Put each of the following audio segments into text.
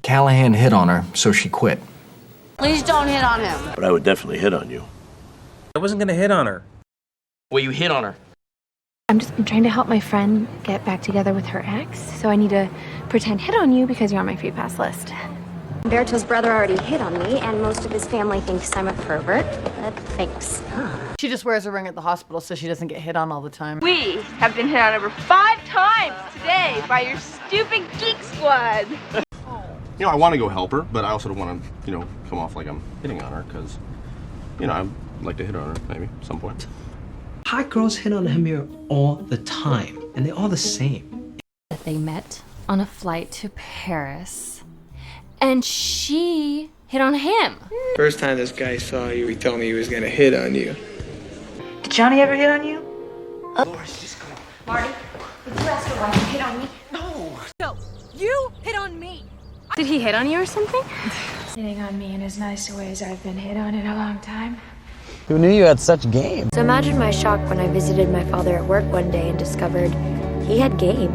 Callahan hit on her, so she quit. Please don't hit on him. But I would definitely hit on you. I wasn't gonna hit on her. Well, you hit on her. I'm just been trying to help my friend get back together with her ex, so I need to pretend hit on you because you're on my free pass list. Berto's brother already hit on me, and most of his family thinks I'm a pervert, but thanks. She just wears a ring at the hospital so she doesn't get hit on all the time. We have been hit on over 5 times today by your stupid geek squad. You know, I want to go help her, but I also don't want to, come off like I'm hitting on her, because, I'd like to hit on her, maybe, at some point. Hot girls hit on Hamir all the time, and they're all the same. They met on a flight to Paris, and she hit on him. First time this guy saw you, he told me he was gonna hit on you. Did Johnny ever hit on you? Marty, did you ask your wife to hit on me? No, you hit on me. Did he hit on you or something? Hitting on me in as nice a way as I've been hit on in a long time. Who knew you had such game? So imagine my shock when I visited my father at work one day and discovered he had game.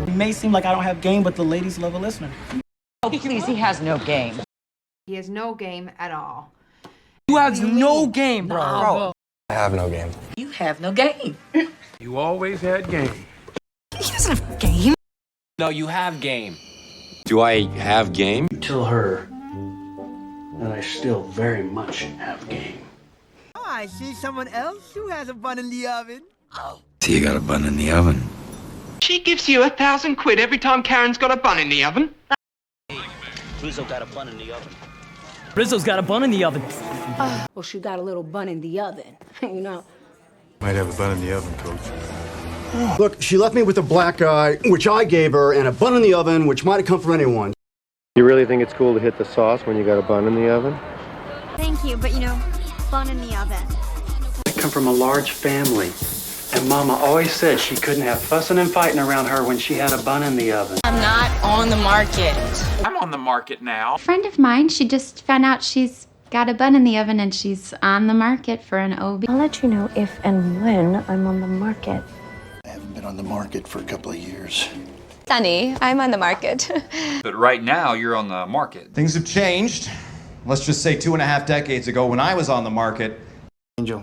It may seem like I don't have game, but the ladies love a listener. Oh, please, he has no game. He has no game at all. You have no game, bro. I have no game. You have no game. You always had game. He doesn't have game. No, you have game. Do I have game? You tell her that I still very much have game. I see someone else who has a bun in the oven. So you got a bun in the oven? She gives you 1,000 quid every time Karen's got a bun in the oven. Rizzo got a bun in the oven. Rizzo's got a bun in the oven. Well, she got a little bun in the oven, Might have a bun in the oven, Coach. Look, she left me with a black guy, which I gave her, and a bun in the oven, which might have come from anyone. You really think it's cool to hit the sauce when you got a bun in the oven? Thank you, but bun in the oven. I come from a large family, and Mama always said she couldn't have fussing and fighting around her when she had a bun in the oven. I'm not on the market. I'm on the market now. A friend of mine, she just found out she's got a bun in the oven and she's on the market for an OB. I'll let you know if and when I'm on the market. I haven't been on the market for a couple of years. Sunny, I'm on the market. But right now, you're on the market. Things have changed. Let's just say 2.5 decades ago when I was on the market. Angel,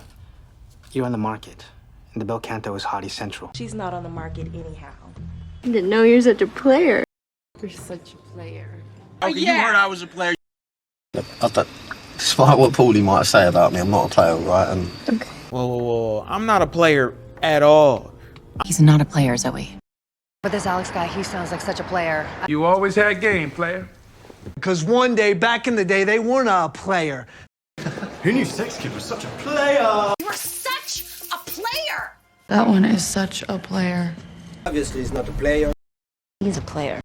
you're on the market. And the Bel Canto is Hottie Central. She's not on the market anyhow. I didn't know you're such a player. You're such a player. Okay, you heard I was a player. Despite what Paulie might say about me, I'm not a player, right? And Okay. Whoa. I'm not a player at all. He's not a player, Zoe. But this Alex guy, he sounds like such a player. You always had game, player. Because one day, back in the day, they weren't a player. Who knew Sex Kid was such a player? You are such a player! That one is such a player. obviously he's not a player. He's a player.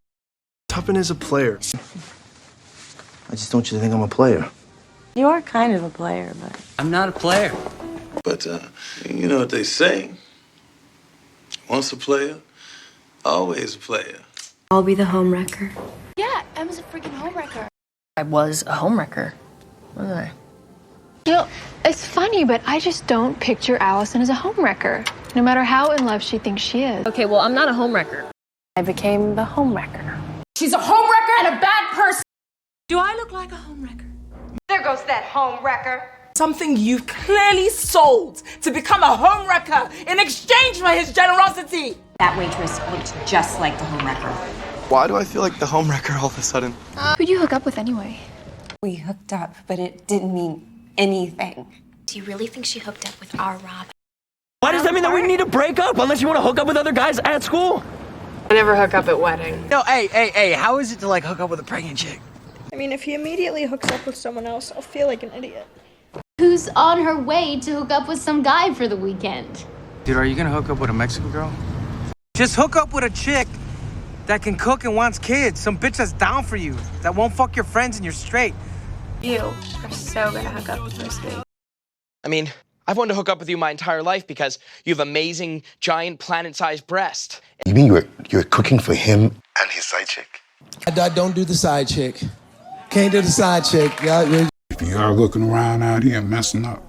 Tuppen is a player. I just don't want you to think I'm a player. You are kind of a player, but... I'm not a player. But, you know what they say. Once a player, always a player. I'll be the homewrecker. Yeah, I was a freaking homewrecker. I was a homewrecker. Was I? You know, it's funny, but I just don't picture Allison as a homewrecker, no matter how in love she thinks she is. Okay, well, I'm not a homewrecker. I became the homewrecker. She's a homewrecker and a bad person. Do I look like a homewrecker? There goes that homewrecker. Something you've clearly sold to become a homewrecker in exchange for his generosity. That waitress looked just like the homewrecker. Why do I feel like the homewrecker all of a sudden? Who'd you hook up with anyway? We hooked up, but it didn't mean anything. Do you really think she hooked up with our Rob? Why does that mean that we need to break up unless you want to hook up with other guys at school? I never hook up at weddings. No, hey, how is it to like hook up with a pregnant chick? I mean, if he immediately hooks up with someone else, I'll feel like an idiot. Who's on her way to hook up with some guy for the weekend? Dude, are you gonna hook up with a Mexican girl? Just hook up with a chick that can cook and wants kids. Some bitch that's down for you, that won't fuck your friends and you're straight. You are so gonna hook up with this week. I mean, I've wanted to hook up with you my entire life because you have amazing, giant, planet-sized breasts. You mean you're cooking for him and his side chick? I don't do the side chick. Can't do the side chick. Y'all, If you are looking around out here messing up,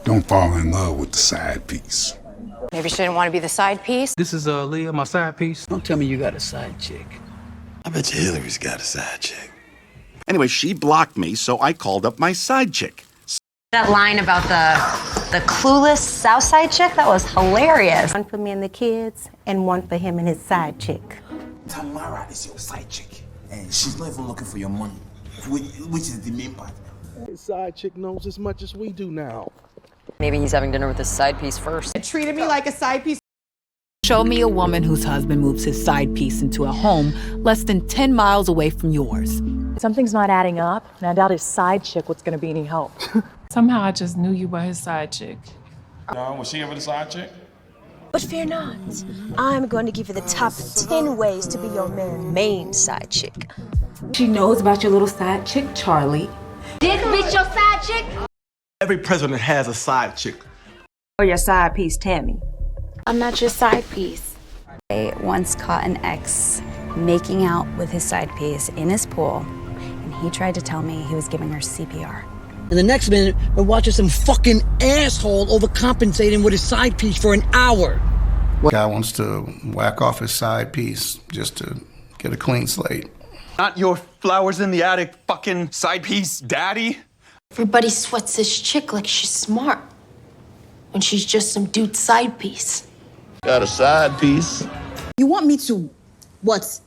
don't fall in love with the side piece. Maybe she didn't want to be the side piece. This is Leah, my side piece. don't tell me you got a side chick. I bet you Hillary's got a side chick. Anyway, she blocked me, so I called up my side chick. That line about the clueless Southside chick, that was hilarious. One for me and the kids, and one for him and his side chick. Tamara is your side chick, and she's not even looking for your money, which is the main part. His side chick knows as much as we do now. Maybe he's having dinner with his side piece first. It treated me like a side piece. Show me a woman whose husband moves his side piece into a home less than 10 miles away from yours. Something's not adding up, and I doubt his side chick was gonna be any help. Somehow I just knew you were his side chick. Was she ever the side chick? But fear not, I'm going to give you the top 10 ways to be your main side chick. She knows about your little side chick, Charlie. This bitch your side chick? Every president has a side chick. Or your side piece, Tammy. I'm not your side piece. I once caught an ex making out with his side piece in his pool, and he tried to tell me he was giving her CPR. And the next minute, we're watching some fucking asshole overcompensating with his side piece for an hour. Guy wants to whack off his side piece just to get a clean slate. Not your flowers in the attic fucking side piece, daddy. Everybody sweats this chick like she's smart, when she's just some dude's side piece. Got a side piece. You want me to, what,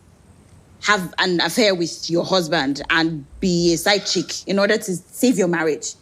have an affair with your husband and be a side chick in order to save your marriage?